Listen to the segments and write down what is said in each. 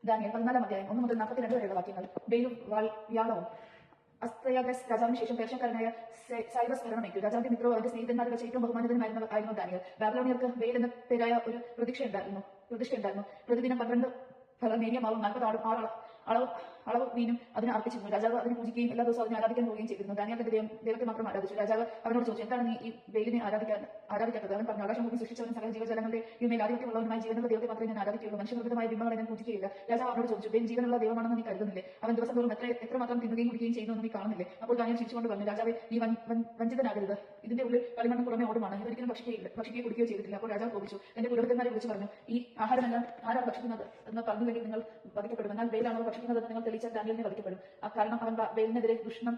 Daniel 14 അധ്യായം 1 മുതൽ 42 വരെയുള്ള വാക്യങ്ങൾ. ബെയിലും വ്യാളവും. അസ്തയാഗസ് രാജാവിന് ശേഷം പേർഷ്യക്കാരനായ സൈറസ് ഭരണമേറ്റു. രാജാവിന്റെ മിത്രവും അവന്റെ സ്നേഹിതന്മാരിൽ വെച്ച് ഏറ്റവും ബഹുമാനിതനായിരുന്നു ദാനിയേൽ. ബാബിലോണിയർക്ക് ബെയിൽ എന്ന പേരായ ഒരു പ്രതിഷ്ഠയുണ്ടായിരുന്നു. പ്രതിദിനം 12 നേരിയ മാവും 46 അളവ് മീനും അതിന് അർപ്പിച്ചിരുന്നു. രാജാവ് അതിനെ പൂജിക്കുകയും എല്ലാ ദിവസവും അതിനെ ആരാധിക്കാൻ പോവുകയും ചെയ്തിരുന്നു. ദാനിയേലിന്റെ ദൈവത്തെ മാത്രം ആരാധിച്ചു. രാജാവ് അവനോട് ചോദിച്ചു, എന്താണ് നീ ഈ ബെയിലിനെ ആരാധിക്കാത്തത്? അവൻ പറഞ്ഞു, ആകാശം ഭൂമി സൃഷ്ടിച്ചവനും സകല ജീവജാലങ്ങളുടെ മേൽ ആധിപത്യമുള്ളവനുമായ ജീവനുള്ള ദൈവത്തെ മാത്രമേ ഞാൻ ആരാധിക്കുകയുള്ളൂ. മനുഷ്യനിർമ്മിതമായ ബിംബങ്ങളെ ഞാൻ പൂജിക്കുകയില്ല. രാജാവ് അവനോട് ചോദിച്ചു, ബെയിൽ ജീവനുള്ള ദൈവമാണെന്ന് നീ കരുതുന്നില്ലേ? അവൻ ദിവസം തോറും എത്രമാത്രം തിന്നുകയും കുടിക്കുകയും ചെയ്യുന്നു നീ കാണുന്നില്ലേ? അപ്പോൾ ദാനിയേൽ ചിരിച്ചുകൊണ്ട് പറഞ്ഞു, രാജാവേ, നീ വഞ്ചിതനാകരുത്. ഇതിന്റെ ഉള്ളിൽ കളിമണ്ണും പുറമെ ഓടുമാണ്. ഇതൊരിക്കലും ഭക്ഷിക്കുകയോ കുടിക്കുകയോ ചെയ്തിട്ടില്ല. അപ്പോൾ രാജാവ് കോപിച്ചു. എന്റെ പുരോഹിതന്മാരെ വിളിച്ചു പറഞ്ഞു, ഈ ആഹാരമെല്ലാം ആരാണ് ഭക്ഷിക്കുന്നത് എന്ന് പറഞ്ഞില്ലെങ്കിൽ നിങ്ങൾ വധിക്കപ്പെടും. എന്നാൽ ബെയിലാണോ ഭക്ഷിക്കുന്നതെന്ന് നിങ്ങൾ തെളിയിച്ചാൽ ദാനിയേലിനെ വധിക്കപ്പെടും. കാരണം അവൻ ബെയിലിനെതിരെ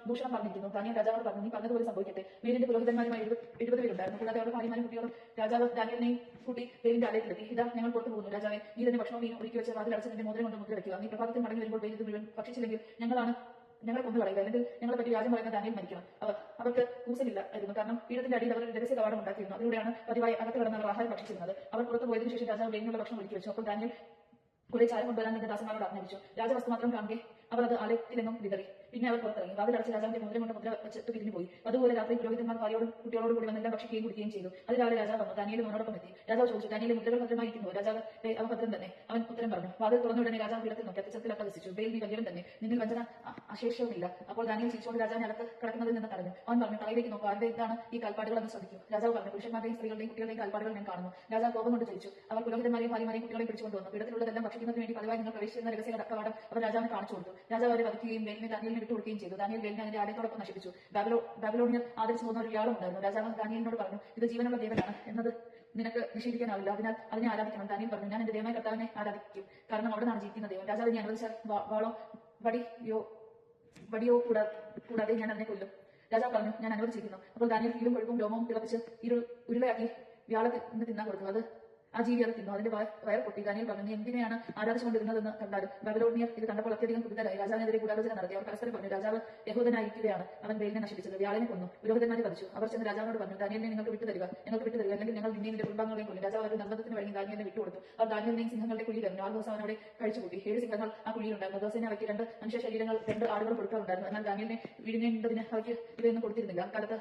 ദൂഷണം പറഞ്ഞിരിക്കുന്നു. ദാനിയേൽ രാജാവോട് പറഞ്ഞു, നീ പറഞ്ഞതുപോലെ സംഭവിക്കട്ടെ. ബെയിലിന്റെ പുരോഹിതന്മാരുമായി 70 പേരുണ്ടായിരുന്നു. കൂടാതെ അവരുടെ ഭാര്യമാരും കുട്ടികളും. രാജാവ് ദാനിയേലിനെയും കൂട്ടി ബെയിലിന്റെ ആലയത്തിലെത്തി. ഇതാ, ഞങ്ങൾ പുറത്തു പോകുന്നു. രാജാവേ, നീ തന്നെ ഭക്ഷണവും മീനും ഒരുക്കി വെച്ച് വാതിലടച്ച് നിന്റെ മോതിരം കൊണ്ട് മുദ്ര വയ്ക്കുക. നീ പ്രഭാതത്തിൽ മടങ്ങി വരുമ്പോൾ ബെയിൽ ഇത് മുഴുവൻ ഭക്ഷിച്ചില്ലെങ്കിൽ ഞങ്ങളെ കൊന്നു കളയുക. അല്ലെങ്കിൽ ഞങ്ങളെ പറ്റി വ്യാജം പറയുന്ന ദാനിയേൽ മരിക്കണം. അവർക്ക് കൂസലില്ലായിരുന്നു. കാരണം പീഠത്തിന്റെ അടിയിൽ അവർ രഹസ്യ കവാടം ഉണ്ടാക്കിയിരുന്നു. അതിലൂടെയാണ് പതിവായി അകത്ത് കിടന്ന് അവർ ആഹാരം ഭക്ഷിച്ചിരുന്നത്. അവർ പുറത്തു പോയതിനു ശേഷം രാജാവ് ബെയിലിനുള്ള ഭക്ഷണം ഒരുക്കി വെച്ചു. അപ്പോൾ ദാനിയേൽ കുറെ ചാരം കൊണ്ടുവരാൻ തന്റെ ദാസന്മാരോട് ആജ്ഞാപിച്ചു. രാജവസ്തു മാത്രം കാണുകെ അവർ അത് ആലയത്തിലെങ്ങും വിതറി. പിന്നെ അവർ പുറത്തിറങ്ങി. വാതിലടച്ച് രാജാവിന്റെ മോതിരം കൊണ്ട് മുദ്ര വെച്ചിട്ട് പിരിഞ്ഞു പോയി. അതുപോലെ രാത്രി പുരോഹിതന്മാർ ഭാര്യയോടും കുട്ടികളോടും കൂടി വന്നെല്ലാം ഭക്ഷിക്കുകയും കുടിക്കുകയും ചെയ്തു. അത് രാവിലെ രാജാവ് വന്നു. ദാനിയേലും അവനോടൊപ്പം എത്തി. രാജാവ് ചോദിച്ചു, ദാനിയേലിന്റെ മുദ്രകൾ ഭദ്രമായിരിക്കുന്നു? രാജാവ്, അവൻ ഭദ്രം തന്നെ. അവൻ ഉത്തരം പറഞ്ഞു. വാതിൽ തുറന്നുടനെ രാജാവ് പീഠത്തിൽ നോക്കി അത്യച്ചത്തിൽ അട്ടഹസിച്ചു. ബെയിൽ, നീ വലിയവൻ തന്നെ. നിന്നിൽ വഞ്ചന അശേഷവുമില്ല. അപ്പോൾ ദാനിയേൽ ചിരിച്ചുകൊണ്ട് രാജാവിനെ അകത്ത് കിടക്കുന്നതിൽ നിന്ന് തടഞ്ഞു. അവൻ പറഞ്ഞു, തലയിലേക്ക് നോക്കൂ. ആരുടെ ഇതാണ് ഈ കാൽപ്പാടുകൾ എന്ന് ശ്രദ്ധിക്കൂ. രാജാവ് പറഞ്ഞു, പുരുഷന്മാരുടെയും സ്ത്രീകളുടെയും കുട്ടികളുടെയും കാൽപ്പാടുകൾ ഞാൻ കാണുന്നു. രാജാവ് കോപം കൊണ്ട് ചോദിച്ചു. അവർ പുരോഹിതന്മാരെയും ഭാര്യമാരെയും കുട്ടികളെയും പിടിച്ചുകൊണ്ടുവന്നു. പീഠത്തിലുള്ളതെല്ലാം ഭക്ഷിക്കുന്നതിന് വേണ്ടി പതിവായി നിങ്ങൾ പ്രവേശിച്ചിരുന്ന രഹസ്യ കവാടം അവർ രാജാവിന് കാണിച്ചു കൊടുത്തു. രാജാവ് അവരെ വധിക്കുകയും ബെയിലിനെ ദാനിയേലിനെ വിട്ടുകൊടുക്കുകയും ചെയ്തു. ദാനിയേൽ ബെയിലിനെ അതിന്റെ ആലയത്തോടൊപ്പം നശിപ്പിച്ചു. ബാബിലോണിയർ ആദരിച്ചു പോകുന്ന ഒരു വ്യാളം ഉണ്ടായിരുന്നു. രാജാവ് ദാനിയേലിനോട് പറഞ്ഞു, ഇത് ജീവനുള്ള ദേവനാണ് എന്നത് നിനക്ക് നിഷേധിക്കാനാവില്ല. അതിനാൽ അതിനെ ആരാധിക്കണം. ദാനിയേൽ പറഞ്ഞു, ഞാൻ എന്റെ ദൈവമായ കർത്താവിനെ ആരാധിക്കും. കാരണം അവിടെ നിന്നാണ് ജീവിക്കുന്ന ദൈവം. രാജാവിനെ അനുവദിച്ചാൽ വാളോ വടിയോ കൂടാതെ ഞാൻ അതിനെ കൊല്ലും. രാജാവ് പറഞ്ഞു, ഞാൻ അനുവദിച്ചിരിക്കുന്നു. അപ്പോൾ ദാനിയേൽ കീഴും കൊഴുപ്പും രോമവും തിളപ്പിച്ച് ഉരുളയാക്കി വ്യാളത്തിന് തിന്നാൻ കൊടുത്തു. അത് ആ ജീവി അത് തിന്നു. അതിന്റെ വയർ പൊട്ടി. ദാനിയേൽ പറഞ്ഞു, നീ എന്തിനെയാണ് ആരാധിച്ചുകൊണ്ടിരുന്നതെന്ന് കണ്ടാലും. ബാബിലോണിയർ ഇത് കണ്ടപ്പോൾ അത്യധികം കുപിതരായി. രാജാവിനെതിരെ ഗൂഢാലോചന നടത്തി. അവർ പരസ്പരം പറഞ്ഞു, രാജാവ് യഹൂദനായിരിക്കുകയാണ് അവൻ ബെയിലിനെ നശിപ്പിച്ചത്. വ്യാളിനെ കൊന്നു. പുരോഹിതന്മാരെ വധിച്ചു. അവർ ചെന്ന് രാജാവിനോട് പറഞ്ഞു, ദാനിയേലിനെ ഞങ്ങൾക്ക് വിട്ടുതരിക, അല്ലെങ്കിൽ ഞങ്ങൾ നിന്നെയും നിന്റെ കുടുംബാംഗങ്ങളെയും കൊല്ലും. രാജാവ് അവരുടെ നിർബന്ധത്തിന് വഴങ്ങി ദാനിയേലിനെ വിട്ടുകൊടുത്തു. അവർ ദാനിയേലിനെയും സിംഹങ്ങളുടെ കുഴിയിൽ എറിഞ്ഞു. 6 ദിവസം അവനോടെ കഴിച്ചുകൂട്ടി. 7 സിംഹങ്ങൾ ആ കുഴിയിലുണ്ടായിരുന്നു. ദിവസേന അവയ്ക്ക് 2 മനുഷ്യ ശരീരങ്ങൾ 2 ആടുകൾ കൊടുക്കാറുണ്ടായിരുന്നു. എന്നാൽ ദാനിയേലിനെ വിഴുങ്ങേണ്ടതിന് അവയ്ക്ക് ഇവയൊന്നും കൊടുത്തിരുന്നില്ല. കാലത്ത്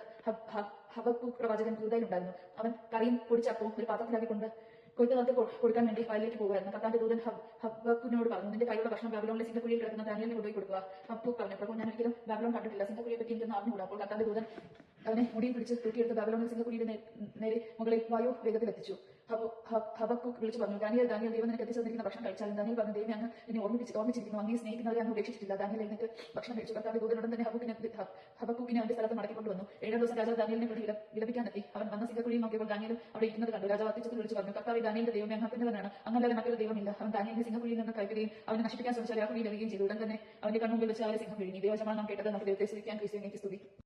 ഹബക്കൂക്ക് പ്രവാചകൻ യൂദയിലുണ്ടായിരുന്നു. അവൻ കറിയും പൊടിച്ചപ്പവും ഒരു പാത്രത്തിലാക്കിക്കൊണ്ട് കൊയ്ത്തുകാർക്ക് കൊടുക്കാൻ വേണ്ടി വയലിലേക്ക് പോകുമായിരുന്നു. കർത്താവിന്റെ ദൂതൻ ഹബക്കൂക്കിനോട് പറഞ്ഞു, നിന്റെ കൈയുള്ള ഭക്ഷണം ബാബിലോണിലെ സിംഹക്കുഴിയിൽ കിടക്കുന്ന ദാനിയേലിനെ കൊണ്ടുപോയി കൊടുക്കുക. ഹബക്കൂക്ക് പറഞ്ഞു, പ്രഭു, ഞാൻ ഒരിക്കലും ബാബിലോൺ കണ്ടിട്ടില്ല. സിംഹക്കുഴിയെ പറ്റി എനിക്കൊന്നും അറിഞ്ഞുകൂടാ. അപ്പോൾ കർത്താവിന്റെ ദൂതൻ അവനെ മുടിയിൽ പിടിച്ച് തൂക്കിയെടുത്ത് ബാബിലോണിൽ സിംഹക്കുഴിയുടെ നേരെ മുകളിൽ വായു വേഗത്തിൽ എത്തിച്ചു. ഹബക്കൂക്ക് വിളിച്ചു പറഞ്ഞു, ദാനിയേൽ, ദൈവം നിനക്ക് എത്തിച്ചെന്നിരിക്കുന്ന ഭക്ഷണം കഴിച്ചാലും. ദാനിയേൽ പറഞ്ഞു, ദൈവം അങ്ങ് എന്നെ ഓർമ്മിച്ചിരിക്കുന്നു. അങ്ങേ സ്നേഹിക്കുന്നവരെ അങ്ങ് ഉപേക്ഷിച്ചിട്ടില്ല. ദാനിയേൽ എഴുന്നേറ്റ് ഭക്ഷണം കഴിച്ചു. കർത്താവിന്റെ ദൂതനുടൻ തന്നെ ഹബക്കൂക്കിനെ അവന്റെ സ്ഥലത്ത് മടക്കിക്കൊണ്ടുവന്നു. 7 ദിവസം രാജാവ് ദാനിയേലിനെ പ്രതി വിലപിക്കാനെത്തി. അവൻ വന്ന സിംഹക്കുഴിയിൽ നോക്കിയപ്പോൾ ദാനിയേലും അവിടെ ഇരിക്കുന്നത് കണ്ടു. രാജാവ് അത്യച്ചത്തിൽ വിളിച്ചു പറഞ്ഞു, കർത്താവ്, ദാനിയേലിന്റെ ദൈവമേ, അങ്ങ് അത്യുന്നതനാണ്. അങ്ങല്ലാതെ മറ്റൊരു ദൈവമില്ല. അവൻ ദാനിയേലിനെ സിംഹക്കുഴിയിൽ നിന്ന് കയറ്റുകയും അവനെ നശിപ്പിക്കാൻ ശ്രമിച്ചാൽ ആ കുഴിയിൽ എറിയുകയും ചെയ്തു. ഉടൻ തന്നെ അവന്റെ കൺമുമ്പിൽ വെച്ച് അവരെ സിംഹം വിഴുങ്ങി. ദൈവവചനമാണ് നാം കേട്ടത്. നമുക്ക് ദൈവത്തെ സ്തുതിക്കാൻ ക്രിസ്തുവിനെ സ്തുതി.